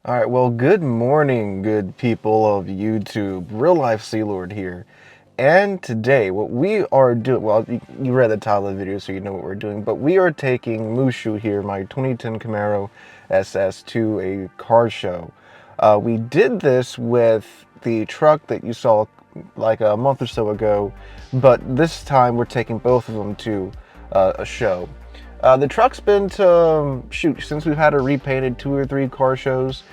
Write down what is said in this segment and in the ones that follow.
All right, well, good morning, good people of YouTube. Real Life Sealord here. And today, what we are doing, well, you read the title of the video, so you know what we're doing, but we are taking Mushu here, my 2010 Camaro SS, to a car show. We did this with the truck that you saw like a month or so ago, but this time we're taking both of them to a show. The truck's been to, shoot, since we've had it repainted 2 or 3 car shows.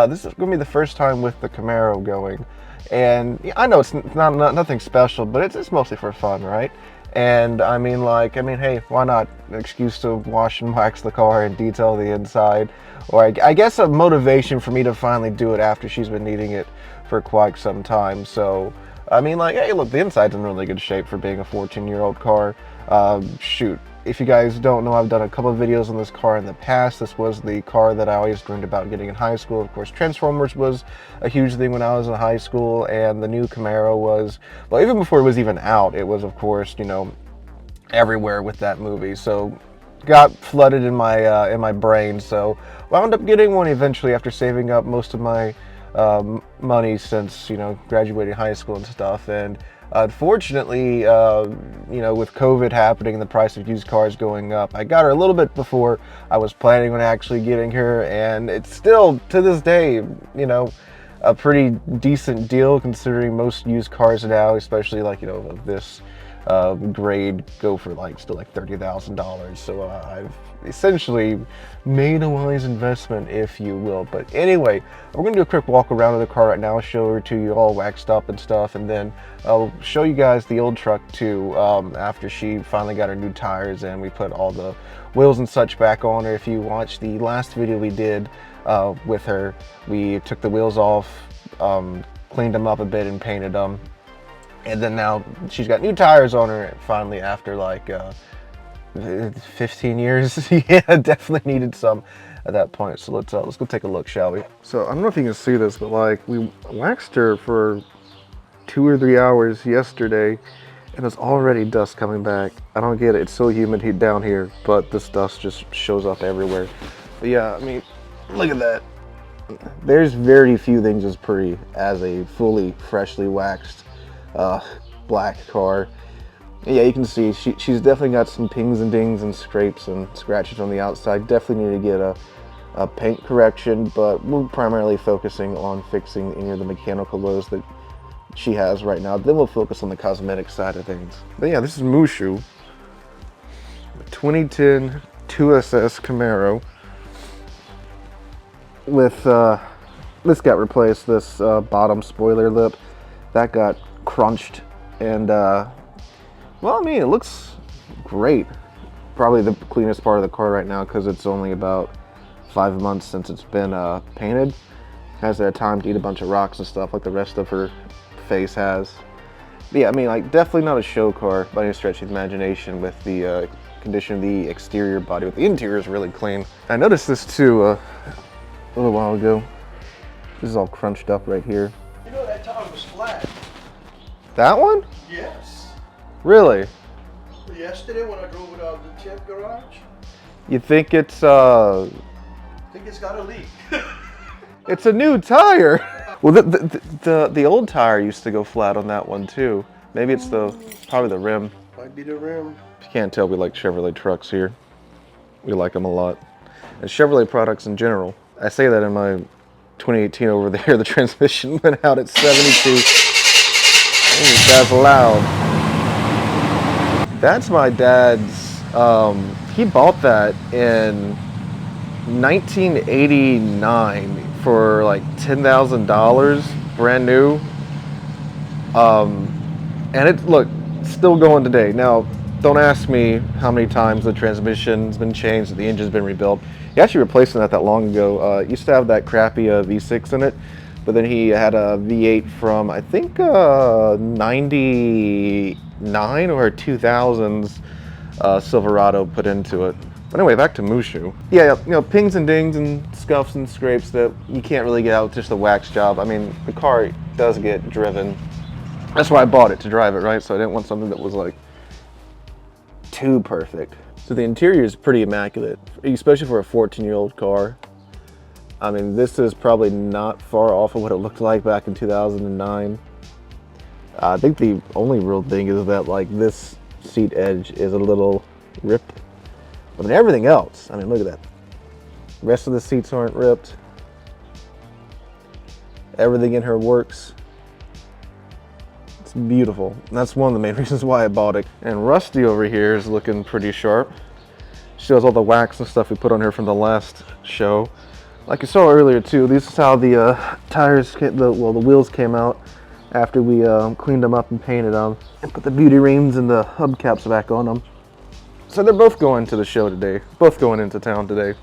This is going to be the first time with the Camaro going. And yeah, I know it's not nothing special, but it's mostly for fun, right? And I mean, hey, why not? An excuse to wash and wax the car and detail the inside. Or I guess a motivation for me to finally do it after she's been needing it for quite some time. So, I mean, hey, look, the inside's in really good shape for being a 14-year-old car. Shoot. If you guys don't know, I've done a couple of videos on this car in the past. This was the car that I always dreamed about getting in high school. Of course, Transformers was a huge thing when I was in high school, and the new Camaro was, well, even before it was even out, it was, of course, you know, everywhere with that movie. So got flooded in my brain. So wound up getting one eventually after saving up most of my money since, you know, graduating high school and stuff. And unfortunately, you know, with COVID happening and the price of used cars going up, I got her a little bit before I was planning on actually getting her, and it's still, to this day, you know, a pretty decent deal considering most used cars now, especially like, you know, of this grade, go for still like $30,000. So I've essentially made a wise investment, if you will. But anyway, we're gonna do a quick walk around of the car right now, show her to you all waxed up and stuff, and then I'll show you guys the old truck too, after she finally got her new tires and we put all the wheels and such back on her. If you watched the last video we did with her, we took the wheels off, cleaned them up a bit and painted them. And then now she's got new tires on her finally after 15 years. Yeah, definitely needed some at that point. So let's go take a look, shall we? So I don't know if you can see this, but we waxed her for 2 or 3 hours yesterday, and there's already dust coming back. I don't get it. It's so humid down here, but this dust just shows up everywhere. But yeah, I mean, look at that. There's very few things as pretty as a fully freshly waxed black car. Yeah, you can see she's definitely got some pings and dings and scrapes and scratches on the outside. Definitely need to get a paint correction, but we're primarily focusing on fixing any of the mechanical woes that she has right now. Then we'll focus on the cosmetic side of things. But yeah, this is Mushu, 2010 2SS Camaro with this got replaced. This bottom spoiler lip that got crunched, and well, I mean, it looks great. Probably the cleanest part of the car right now because it's only about 5 months since it's been painted. Has had time to eat a bunch of rocks and stuff like the rest of her face has. But yeah, I mean, definitely not a show car by any stretch of the imagination with the condition of the exterior body, but the interior is really clean. I noticed this too a little while ago. This is all crunched up right here. You know that tire was flat. That one? Yes. Really? Yesterday when I drove it out of the tip garage, You think it's I think it's got a leak. it's a new tire? Well, the old tire used to go flat on that one too. Maybe it's probably the rim. Might be the rim. If you can't tell, we like Chevrolet trucks here. We like them a lot. And Chevrolet products in general. I say that in my 2018 over there, the transmission went out at 72. That's loud. That's my dad's, he bought that in 1989 for like $10,000, brand new. And it, look, still going today. Now, don't ask me how many times the transmission's been changed, the engine's been rebuilt. He actually replaced that long ago. It used to have that crappy V6 in it, but then he had a V8 from, I think, 99 or 2000s Silverado put into it. But anyway, back to Mushu. Yeah, you know, pings and dings and scuffs and scrapes that you can't really get out with just a wax job. I mean, the car does get driven. That's why I bought it, to drive it, right? So I didn't want something that was like too perfect. So the interior is pretty immaculate, especially for a 14-year-old car. I mean, this is probably not far off of what it looked like back in 2009. I think the only real thing is that like this seat edge is a little ripped. I mean, everything else, I mean, look at that. The rest of the seats aren't ripped. Everything in her works. It's beautiful. And that's one of the main reasons why I bought it. And Rusty over here is looking pretty sharp. She has all the wax and stuff we put on her from the last show. Like you saw earlier too, this is how the tires, the wheels came out after we cleaned them up and painted them and put the beauty rings and the hubcaps back on them. So they're both going to the show today, both going into town today.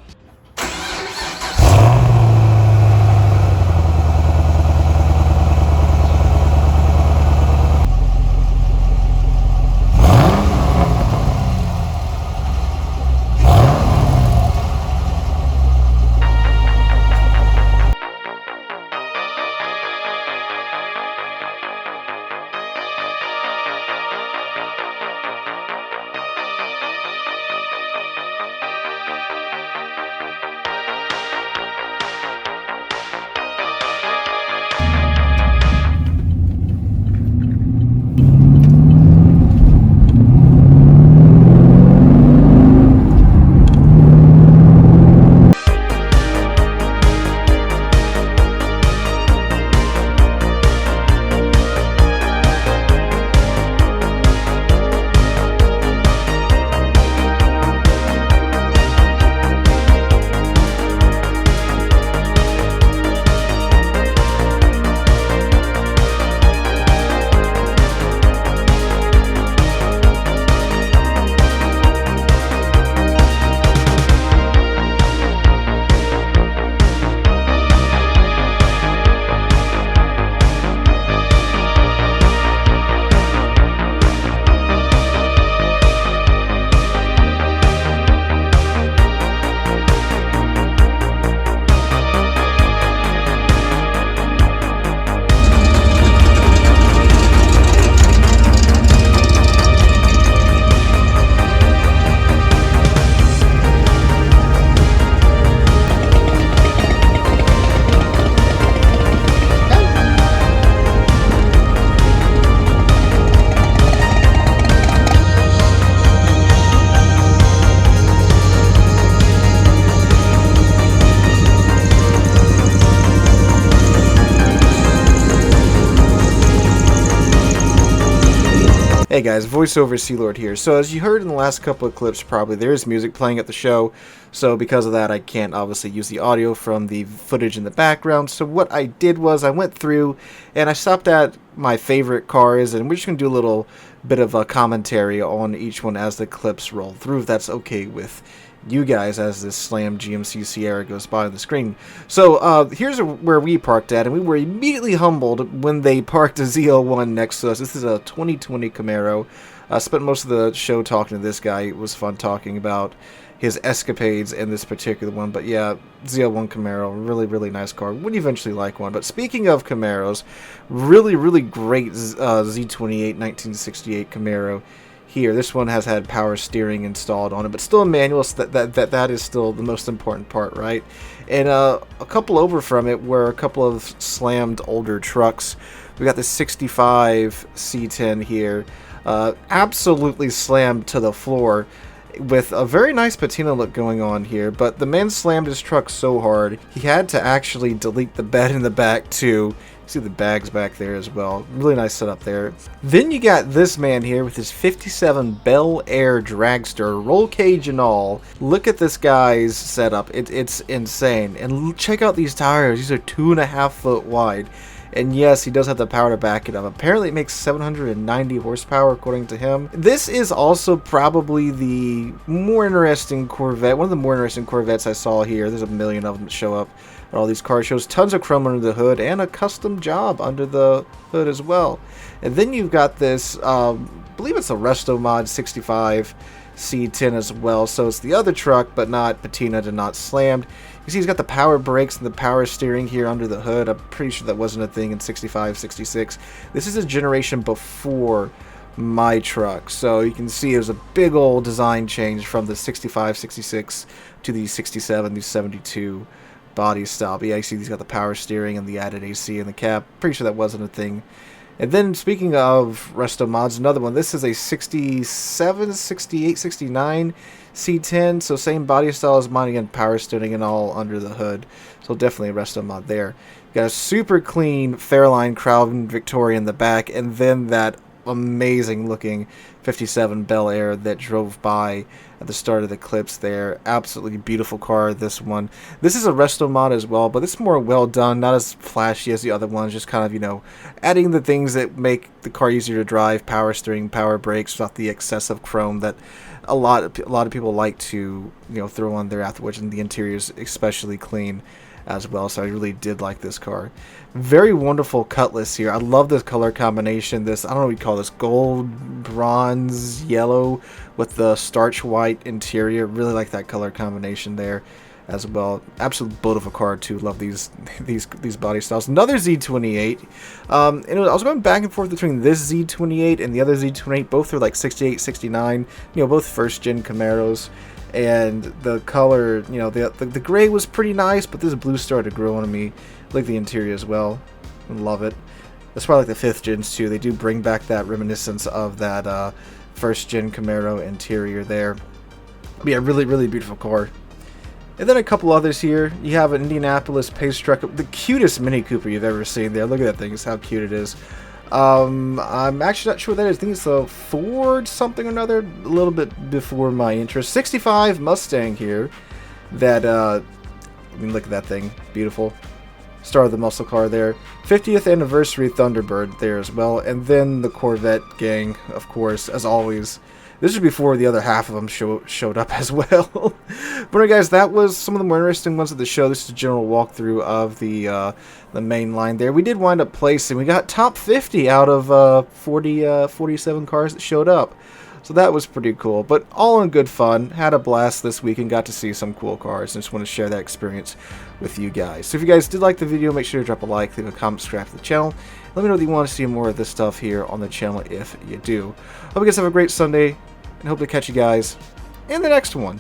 Hey guys, voiceover Sealord here. So as you heard in the last couple of clips, probably there is music playing at the show, so because of that I can't obviously use the audio from the footage in the background. So what I did was I went through and I stopped at my favorite cars, and we're just going to do a little bit of a commentary on each one as the clips roll through, if that's okay with you guys as this Slam GMC Sierra goes by on the screen. So here's where we parked at, and we were immediately humbled when they parked a ZL1 next to us. This is a 2020 Camaro. I spent most of the show talking to this guy. It was fun talking about his escapades in this particular one. But yeah, ZL1 Camaro, really nice car. Would eventually like one. But speaking of Camaros, really great Z28 1968 Camaro. Here, this one has had power steering installed on it, but still a manual, so that is still the most important part, right? And a couple over from it were a couple of slammed older trucks. We got the 65 C10 here, absolutely slammed to the floor, with a very nice patina look going on here, but the man slammed his truck so hard, he had to actually delete the bed in the back too. See the bags back there as well. Really nice setup there. Then you got this man here with his 57 Bel Air dragster, roll cage and all. Look at this guy's setup. It's insane. And check out these tires. These are 2.5 foot wide. And yes, he does have the power to back it up. Apparently it makes 790 horsepower according to him. This is also probably the more interesting Corvette. One of the more interesting Corvettes I saw here. There's a million of them that show up at all these car shows. Tons of chrome under the hood and a custom job under the hood as well. And then you've got this, I believe it's a Resto Mod 65 C10 as well. So it's the other truck, but not patinaed and not slammed. You see he's got the power brakes and the power steering here under the hood. I'm pretty sure that wasn't a thing in 65, 66. This is a generation before my truck. So you can see there's a big old design change from the 65, 66 to the 67, the 72. body style. But yeah, you see he's got the power steering and the added AC in the cab. Pretty sure that wasn't a thing. And then speaking of resto mods, another one. This is a 67, 68, 69 C10. So same body style as mine, again, power steering and all under the hood. So definitely a resto mod there. Got a super clean Fairline Crown Victoria in the back, and then that amazing looking 57 Bel Air that drove by at the start of the clips there. Absolutely beautiful car, this one. This is a resto mod as well, but it's more well done, not as flashy as the other ones, just kind of, you know, adding the things that make the car easier to drive, power steering, power brakes, without the excessive chrome that a lot of people like to, you know, throw on there afterwards, and the interior is especially clean as well. So I really did like this car. Very wonderful cutlass here. I love this color combination. This, I don't know what you call this, gold, bronze, yellow with the starch white interior. Really like that color combination there as well. Absolute build of a car too. Love these body styles. Another Z28. And I was going back and forth between this Z28 and the other Z28. Both are like 68, 69. You know, both first gen Camaros. And the color, you know, the gray was pretty nice, but this blue started growing on me. I like the interior as well. Love it. That's probably like the 5th gens too. They do bring back that reminiscence of that first gen Camaro interior there. But yeah, really beautiful car. And then a couple others here. You have an Indianapolis Pace Truck, the cutest Mini Cooper you've ever seen there. Look at that thing, it's how cute it is. I'm actually not sure what that is. I think it's a Ford something or another, a little bit before my interest. 65 Mustang here. That, I mean, look at that thing. Beautiful. Star of the muscle car there. 50th anniversary Thunderbird there as well. And then the Corvette gang, of course, as always. This was before the other half of them showed up as well. But anyway, guys, that was some of the more interesting ones of the show. This is a general walkthrough of the main line there. We did wind up placing. We got top 50 out of 47 cars that showed up. So that was pretty cool. But all in good fun. Had a blast this week and got to see some cool cars. And just want to share that experience with you guys. So if you guys did like the video, make sure to drop a like, leave a comment, subscribe to the channel. Let me know if you want to see more of this stuff here on the channel if you do. Hope you guys have a great Sunday, and hope to catch you guys in the next one.